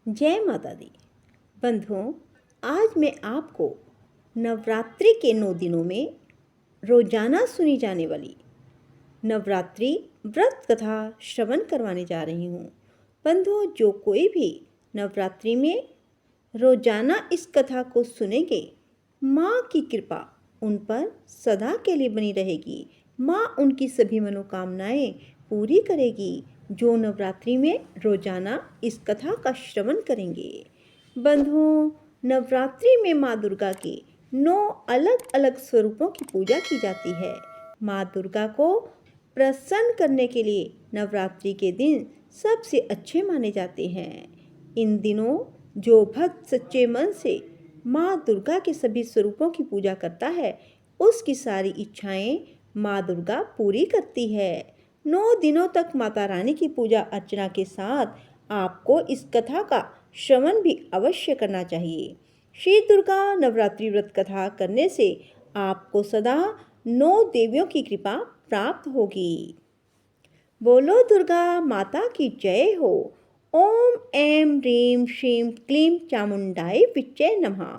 जय माता दी। बंधुओं, आज मैं आपको नवरात्रि के 9 दिनों में रोजाना सुनी जाने वाली नवरात्रि व्रत कथा श्रवण करवाने जा रही हूँ। बंधुओं, जो कोई भी नवरात्रि में रोजाना इस कथा को सुनेंगे, माँ की कृपा उन पर सदा के लिए बनी रहेगी। माँ उनकी सभी मनोकामनाएं पूरी करेगी जो नवरात्रि में रोजाना इस कथा का श्रवण करेंगे। बंधुओं, नवरात्रि में माँ दुर्गा के 9 अलग अलग स्वरूपों की पूजा की जाती है। माँ दुर्गा को प्रसन्न करने के लिए नवरात्रि के दिन सबसे अच्छे माने जाते हैं। इन दिनों जो भक्त सच्चे मन से माँ दुर्गा के सभी स्वरूपों की पूजा करता है, उसकी सारी इच्छाएं माँ दुर्गा पूरी करती है। 9 दिनों तक माता रानी की पूजा अर्चना के साथ आपको इस कथा का श्रवण भी अवश्य करना चाहिए। श्री दुर्गा नवरात्रि व्रत कथा करने से आपको सदा 9 देवियों की कृपा प्राप्त होगी। बोलो दुर्गा माता की जय हो। ओम ऐं ह्रीं श्रीं क्लीं चामुंडाई विच्चे नमः।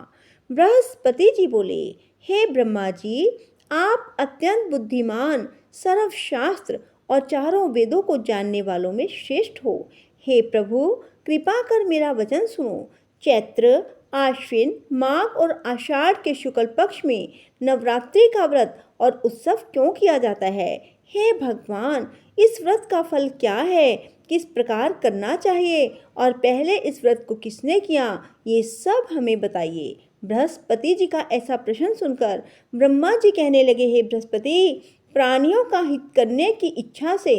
बृहस्पति जी बोले, हे ब्रह्मा जी, आप अत्यंत बुद्धिमान, सर्वशास्त्र और चारों वेदों को जानने वालों में श्रेष्ठ हो। हे प्रभु, कृपा कर मेरा वचन सुनो। चैत्र, आश्विन, माघ और आषाढ़ के शुक्ल पक्ष में नवरात्रि का व्रत और उत्सव क्यों किया जाता है? हे भगवान, इस व्रत का फल क्या है? किस प्रकार करना चाहिए और पहले इस व्रत को किसने किया? ये सब हमें बताइए। बृहस्पति जी का ऐसा प्रश्न सुनकर ब्रह्मा जी कहने लगे, हे बृहस्पति, प्राणियों का हित करने की इच्छा से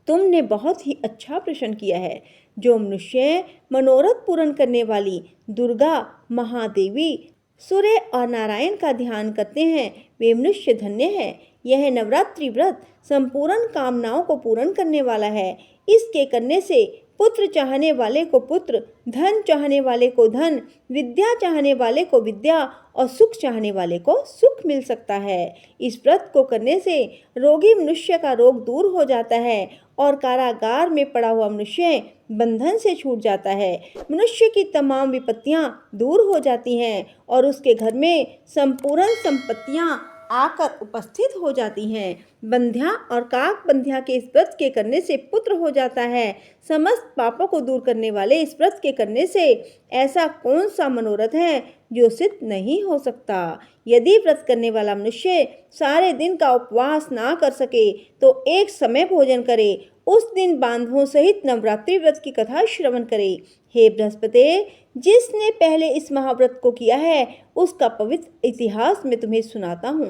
तुमने बहुत ही अच्छा प्रश्न किया है। जो मनुष्य मनोरथ पूर्ण करने वाली दुर्गा, महादेवी, सूर्य और नारायण का ध्यान करते हैं, वे मनुष्य धन्य है। यह नवरात्रि व्रत संपूर्ण कामनाओं को पूर्ण करने वाला है। इसके करने से पुत्र चाहने वाले को पुत्र, धन चाहने वाले को धन, विद्या चाहने वाले को विद्या और सुख चाहने वाले को सुख मिल सकता है। इस व्रत को करने से रोगी मनुष्य का रोग दूर हो जाता है और कारागार में पड़ा हुआ मनुष्य बंधन से छूट जाता है। मनुष्य की तमाम विपत्तियां दूर हो जाती हैं और उसके घर में संपूर्ण संपत्तियां आकर उपस्थित हो जाती हैं। बंध्या और काक बंध्या के इस व्रत के करने से पुत्र हो जाता है। समस्त पापों को दूर करने वाले इस व्रत के करने से ऐसा कौन सा मनोरथ है जो सिद्ध नहीं हो सकता? यदि व्रत करने वाला मनुष्य सारे दिन का उपवास ना कर सके तो एक समय भोजन करे। उस दिन बांधवों सहित नवरात्रि व्रत की कथा श्रवण करे। हे बृहस्पति, जिसने पहले इस महाव्रत को किया है उसका पवित्र इतिहास मैं तुम्हें सुनाता हूँ,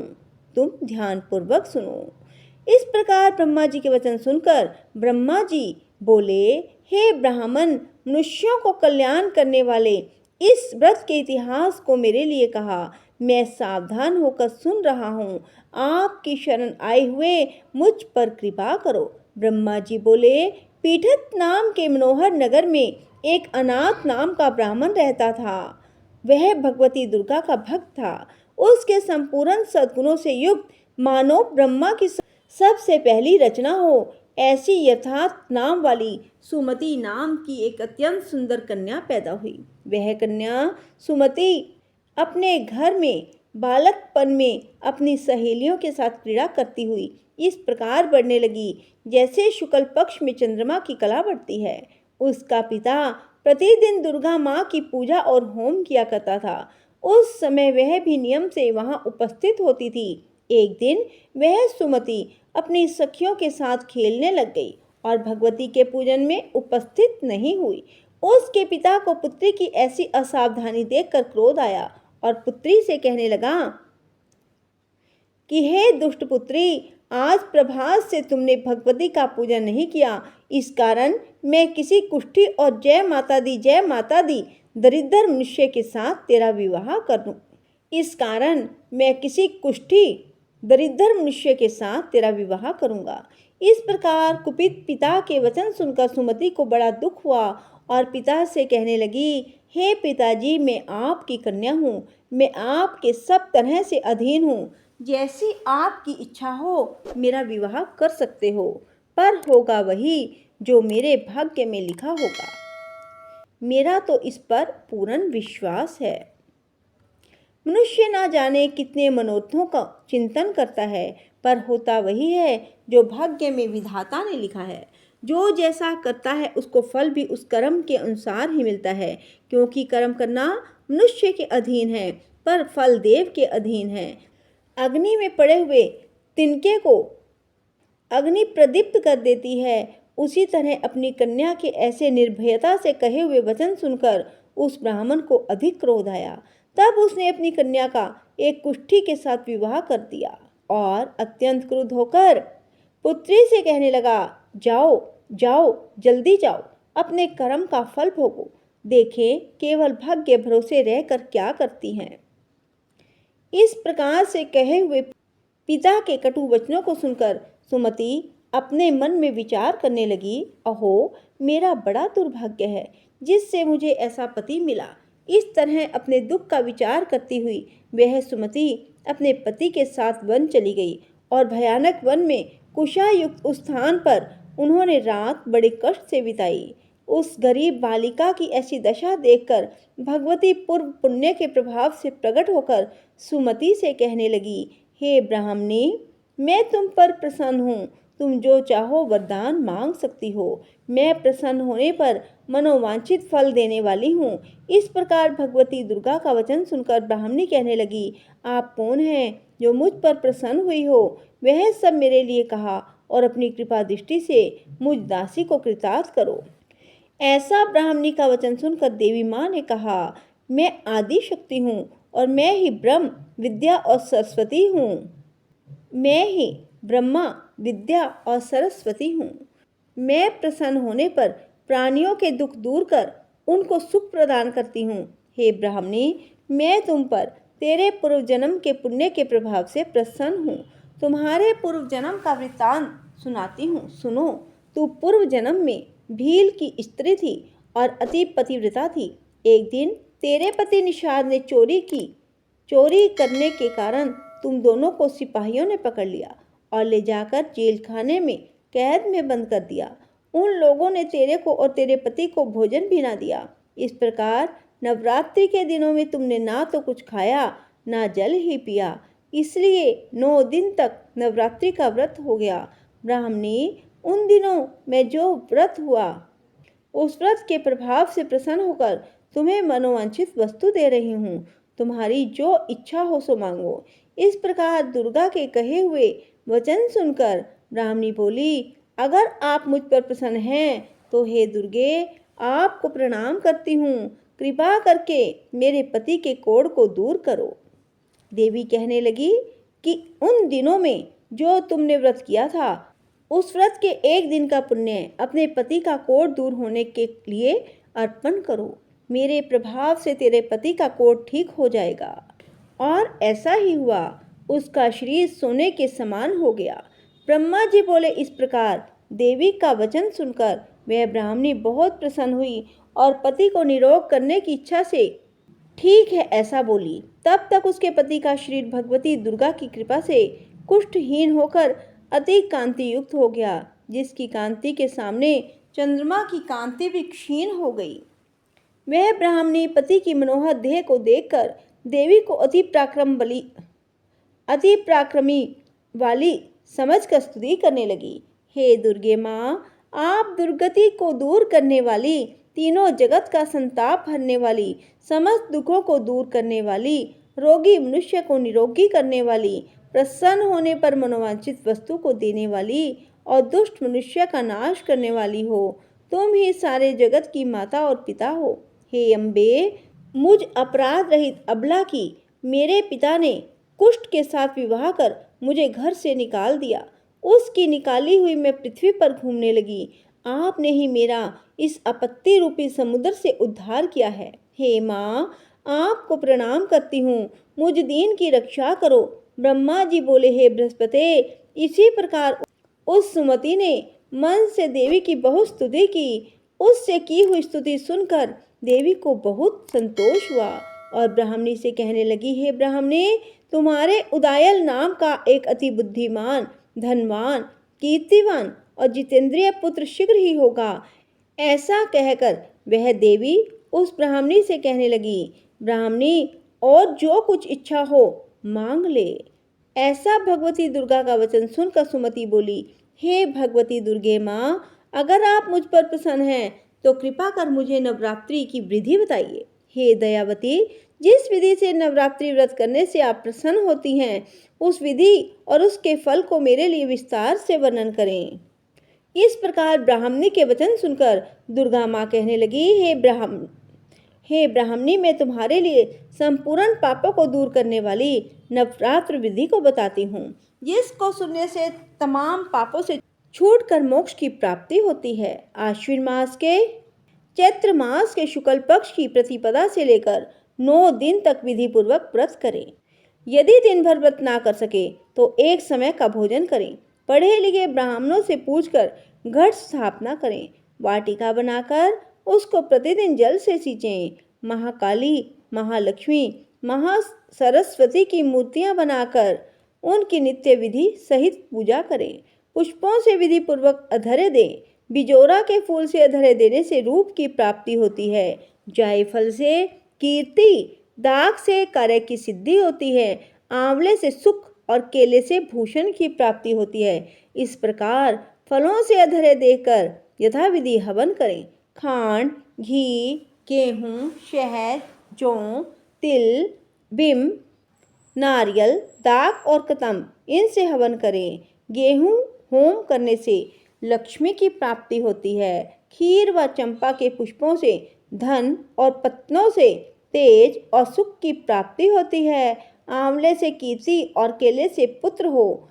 तुम ध्यान पूर्वक सुनो। इस प्रकार ब्रह्मा जी के वचन सुनकर ब्रह्मा जी बोले, हे ब्राह्मण, मनुष्यों को कल्याण करने वाले इस व्रत के इतिहास को मेरे लिए कहा। मैं सावधान होकर सुन रहा हूँ। आपकी शरण आए हुए मुझ पर कृपा करो। ब्रह्मा जी बोले, पीठत नाम के मनोहर नगर में एक अनाथ नाम का ब्राह्मण रहता था। वह भगवती दुर्गा का भक्त था। उसके संपूर्ण सद्गुणों से युक्त मानो ब्रह्मा की सबसे पहली रचना हो ऐसी यथार्थ नाम वाली सुमति नाम की एक अत्यंत सुंदर कन्या पैदा हुई। वह कन्या सुमति अपने घर में बालकपन में अपनी सहेलियों के साथ क्रीड़ा करती हुई इस प्रकार बढ़ने लगी जैसे शुक्ल पक्ष में चंद्रमा की कला बढ़ती है। उसका पिता प्रतिदिन दुर्गा माँ की पूजा और होम किया करता था। उस समय वह भी नियम से वहां उपस्थित होती थी। एक दिन वह सुमति अपनी सखियों के साथ खेलने लग गई और भगवती के पूजन में उपस्थित नहीं हुई। उसके पिता को पुत्री की ऐसी असावधानी देखकर क्रोध आया और पुत्री से कहने लगा कि हे दुष्ट पुत्री, आज प्रभात से तुमने भगवती का पूजन नहीं किया। इस कारण मैं किसी कुष्ठी और जय माता दी दरिद्र मनुष्य के साथ तेरा विवाह कर दूं। इस कारण मैं किसी कुष्ठी दरिद्र मनुष्य के साथ तेरा विवाह करूंगा। इस प्रकार कुपित पिता के वचन सुनकर सुमति को बड़ा दुख हुआ और पिता से कहने लगी, हे पिताजी, मैं आपकी कन्या हूँ। मैं आपके सब तरह से अधीन हूँ। जैसी आपकी इच्छा हो मेरा विवाह कर सकते हो, पर होगा वही जो मेरे भाग्य में लिखा होगा। मेरा तो इस पर पूर्ण विश्वास है। मनुष्य ना जाने कितने मनोरथों का चिंतन करता है, पर होता वही है जो भाग्य में विधाता ने लिखा है। जो जैसा करता है उसको फल भी उस कर्म के अनुसार ही मिलता है, क्योंकि कर्म करना मनुष्य के अधीन है, पर फल देव के अधीन है। अग्नि में पड़े हुए तिनके को अग्नि प्रदीप्त कर देती है, उसी तरह अपनी कन्या के ऐसे निर्भयता से कहे हुए वचन सुनकर उस ब्राह्मण को अधिक क्रोध आया। तब उसने अपनी कन्या का एक कुष्ठी के साथ विवाह कर दिया और अत्यंत क्रुद्ध होकर पुत्री से कहने लगा, जाओ जाओ, जल्दी जाओ, अपने कर्म का फल भोगो, देखें केवल भाग्य भरोसे रहकर क्या करती हैं। इस प्रकार से कहे हुए पिता के कटु वचनों को सुनकर सुमति अपने मन में विचार करने लगी, अहो मेरा बड़ा दुर्भाग्य है जिससे मुझे ऐसा पति मिला। इस तरह अपने दुख का विचार करती हुई वह सुमति अपने पति के साथ वन चली गई और भयानक वन में कुशायुक्त उस स्थान पर उन्होंने रात बड़े कष्ट से बिताई। उस गरीब बालिका की ऐसी दशा देखकर भगवती पूर्व पुण्य के प्रभाव से प्रकट होकर सुमति से कहने लगी, हे ब्राह्मणी, मैं तुम पर प्रसन्न हूँ, तुम जो चाहो वरदान मांग सकती हो, मैं प्रसन्न होने पर मनोवांछित फल देने वाली हूँ। इस प्रकार भगवती दुर्गा का वचन सुनकर ब्राह्मणी कहने लगी, आप कौन हैं जो मुझ पर प्रसन्न हुई हो? वह सब मेरे लिए कहा और अपनी कृपा दृष्टि से मुझ दासी को कृतार्थ करो। ऐसा ब्राह्मणी का वचन सुनकर देवी माँ ने कहा, मैं आदि शक्ति हूँ और मैं ही ब्रह्म विद्या और सरस्वती हूँ। मैं ही ब्रह्मा विद्या और सरस्वती हूँ। मैं प्रसन्न होने पर प्राणियों के दुख दूर कर उनको सुख प्रदान करती हूँ। हे ब्राह्मणी, मैं तुम पर तेरे पूर्व जन्म के पुण्य के प्रभाव से प्रसन्न हूँ। तुम्हारे पूर्व जन्म का वृत्तांत सुनाती हूँ, सुनो। तू पूर्व जन्म में भील की स्त्री थी और अति पतिव्रता थी। एक दिन तेरे पति निषाद ने चोरी करने के कारण तुम दोनों को सिपाहियों ने पकड़ लिया और ले जाकर जेल खाने में कैद में बंद कर दिया। उन लोगों ने तेरे को और तेरे पति को भोजन भी ना दिया। इस प्रकार नवरात्रि के दिनों में तुमने ना तो कुछ खाया ना जल ही पिया, इसलिए 9 दिन तक नवरात्रि का व्रत हो गया। ब्राह्मणी, उन दिनों में जो व्रत हुआ उस व्रत के प्रभाव से प्रसन्न होकर तुम्हें मनोवांछित वस्तु दे रही हूँ। तुम्हारी जो इच्छा हो सो मांगो। इस प्रकार दुर्गा के कहे हुए वचन सुनकर ब्राह्मणी बोली, अगर आप मुझ पर प्रसन्न हैं तो हे दुर्गे, आपको प्रणाम करती हूँ। कृपा करके मेरे पति के कोढ़ को दूर करो। देवी कहने लगी कि उन दिनों में जो तुमने व्रत किया था उस व्रत के एक दिन का पुण्य अपने पति का कोढ़ दूर होने के लिए अर्पण करो। मेरे प्रभाव से तेरे पति का कोढ़ ठीक हो जाएगा। और ऐसा ही हुआ, उसका शरीर सोने के समान हो गया। ब्रह्मा जी बोले। इस प्रकार देवी का वचन सुनकर वह ब्राह्मणी बहुत प्रसन्न हुई और पति को निरोग करने की इच्छा से ठीक है ऐसा बोली। तब तक उसके पति का शरीर भगवती दुर्गा की कृपा से कुष्ठहीन होकर अति कांति युक्त हो गया, जिसकी कांति के सामने चंद्रमा की कांति भी क्षीण हो गई। वह ब्राह्मणी पति की मनोहर देह को देखकर देवी को अति पराक्रमी वाली समझकर स्तुति करने लगी। हे दुर्गे माँ, आप दुर्गति को दूर करने वाली, तीनों जगत का संताप हरने वाली, समस्त दुखों को दूर करने वाली, रोगी मनुष्य को निरोगी करने वाली, प्रसन्न होने पर मनोवांछित वस्तु को देने वाली और दुष्ट मनुष्य का नाश करने वाली हो। तुम ही सारे जगत की माता और पिता हो। हे अम्बे, मुझ अपराध रहित अबला की मेरे पिता ने कुष्ठ के साथ विवाह कर मुझे घर से निकाल दिया। उसकी निकाली हुई मैं पृथ्वी पर घूमने लगी। आपने ही मेरा इस आपत्ति रूपी समुद्र से उद्धार किया है। हे माँ, आपको प्रणाम करती हूँ, मुझ दीन की रक्षा करो। ब्रह्मा जी बोले, हे बृहस्पति। इसी प्रकार उस सुमति ने मन से देवी की बहुत स्तुति की। उससे की हुई स्तुति सुनकर देवी को बहुत संतोष हुआ और ब्राह्मणी से कहने लगी, हे ब्राह्मणी, तुम्हारे उदायल नाम का एक अति बुद्धिमान, धनवान, कीर्तिवान और जितेंद्रिय पुत्र शीघ्र ही होगा। ऐसा कहकर वह देवी उस ब्राह्मणी से कहने लगी, ब्राह्मणी, और जो कुछ इच्छा हो मांग ले। ऐसा भगवती दुर्गा का वचन सुनकर सुमति बोली, हे भगवती दुर्गे माँ, अगर आप मुझ पर प्रसन्न हैं तो कृपा कर मुझे नवरात्रि की विधि बताइए। हे दयावती, जिस विधि से नवरात्रि व्रत करने से आप प्रसन्न होती हैं, उस विधि और उसके फल को मेरे लिए विस्तार से वर्णन करें। इस प्रकार ब्राह्मणी के वचन सुनकर दुर्गा माँ कहने लगी, हे ब्राह्मणी, मैं तुम्हारे लिए संपूर्ण पापों को दूर करने वाली नवरात्र विधि को बताती हूँ, जिसको सुनने से तमाम पापों से छूटकर मोक्ष की प्राप्ति होती है। आश्विन मास के चैत्र मास के शुक्ल पक्ष की प्रतिपदा से लेकर 9 दिन तक विधि पूर्वक व्रत करें। यदि दिन भर व्रत ना कर सके तो एक समय का भोजन करें। पढ़े लिखे ब्राह्मणों से पूछकर घट स्थापना करें। वाटिका बनाकर उसको प्रतिदिन जल से सींचें। महाकाली, महालक्ष्मी, महासरस्वती की मूर्तियां बनाकर उनकी नित्य विधि सहित पूजा करें। पुष्पों से विधि पूर्वक अधर्य दें। बिजोरा के फूल से अधर्य देने से रूप की प्राप्ति होती है। जायफल से कीर्ति, दाग से कार्य की सिद्धि होती है। आंवले से सुख और केले से भूषण की प्राप्ति होती है। इस प्रकार फलों से अधर्य देकर यथाविधि हवन करें। खांड, घी, गेहूँ, शहद, जौ, तिल, बिम, नारियल, दाक और कतम, इनसे हवन करें। गेहूँ होम करने से लक्ष्मी की प्राप्ति होती है। खीर व चंपा के पुष्पों से धन और पत्तों से तेज और सुख की प्राप्ति होती है। आंवले से कीर्ति और केले से पुत्र हो।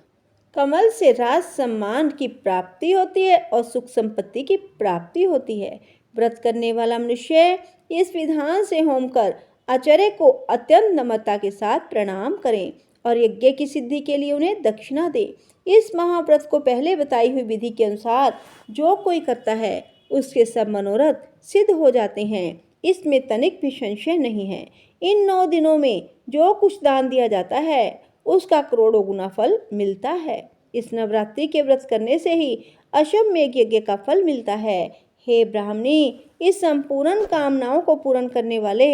कमल से राज सम्मान की प्राप्ति होती है और सुख संपत्ति की प्राप्ति होती है। व्रत करने वाला मनुष्य इस विधान से होम कर आचार्य को अत्यंत नम्रता के साथ प्रणाम करें और यज्ञ की सिद्धि के लिए उन्हें दक्षिणा दें। इस महाव्रत को पहले बताई हुई विधि के अनुसार जो कोई करता है उसके सब मनोरथ सिद्ध हो जाते हैं। इसमें तनिक भी संशय नहीं है। इन 9 दिनों में जो कुछ दान दिया जाता है उसका करोड़ों गुना फल मिलता है। इस नवरात्रि के व्रत करने से ही अश्वमेध यज्ञ का फल मिलता है। हे ब्राह्मणी, इस संपूर्ण कामनाओं को पूर्ण करने वाले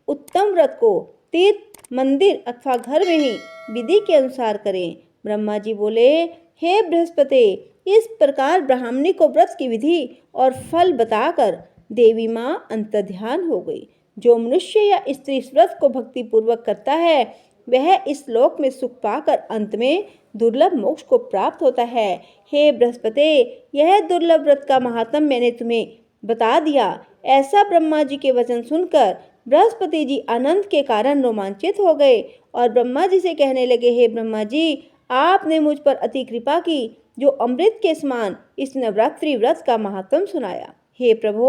उत्तम व्रत को तीर्थ, मंदिर अथवा घर में ही विधि के अनुसार करें। ब्रह्मा जी बोले, हे बृहस्पति, इस प्रकार ब्राह्मणी को व्रत की विधि और फल बताकर देवी माँ अंतर्ध्यान हो गई। जो मनुष्य या स्त्री इस व्रत को भक्ति पूर्वक करता है वह इस लोक में सुख पाकर अंत में दुर्लभ मोक्ष को प्राप्त होता है। हे बृहस्पति, यह दुर्लभ व्रत का महात्म मैंने तुम्हें बता दिया। ऐसा ब्रह्मा जी के वचन सुनकर बृहस्पति जी आनंद के कारण रोमांचित हो गए और ब्रह्मा जी से कहने लगे, हे ब्रह्मा जी, आपने मुझ पर अति कृपा की जो अमृत के समान इस नवरात्रि व्रत का महात्म सुनाया। हे प्रभु,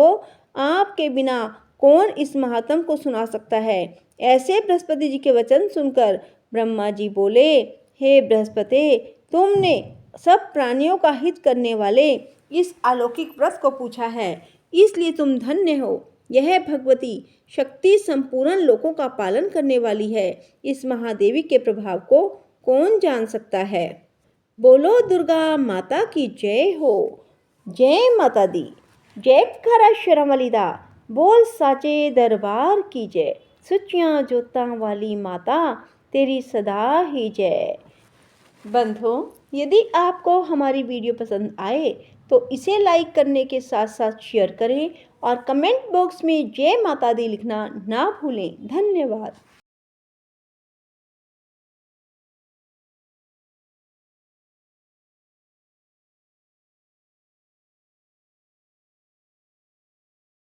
आपके बिना कौन इस महात्म को सुना सकता है। ऐसे बृहस्पति जी के वचन सुनकर ब्रह्मा जी बोले, हे बृहस्पति, तुमने सब प्राणियों का हित करने वाले इस अलौकिक व्रत को पूछा है, इसलिए तुम धन्य हो। यह भगवती शक्ति संपूर्ण लोकों का पालन करने वाली है। इस महादेवी के प्रभाव को कौन जान सकता है। बोलो दुर्गा माता की जय हो। जय माता दी। जय खरा शर्म वालीदा। बोल साचे दरबार की जय। सुचियां जोतां वाली माता तेरी सदा ही जय। बंधुओं, यदि आपको हमारी वीडियो पसंद आए तो इसे लाइक करने के साथ साथ शेयर करें और कमेंट बॉक्स में जय माता दी लिखना ना भूलें। धन्यवाद।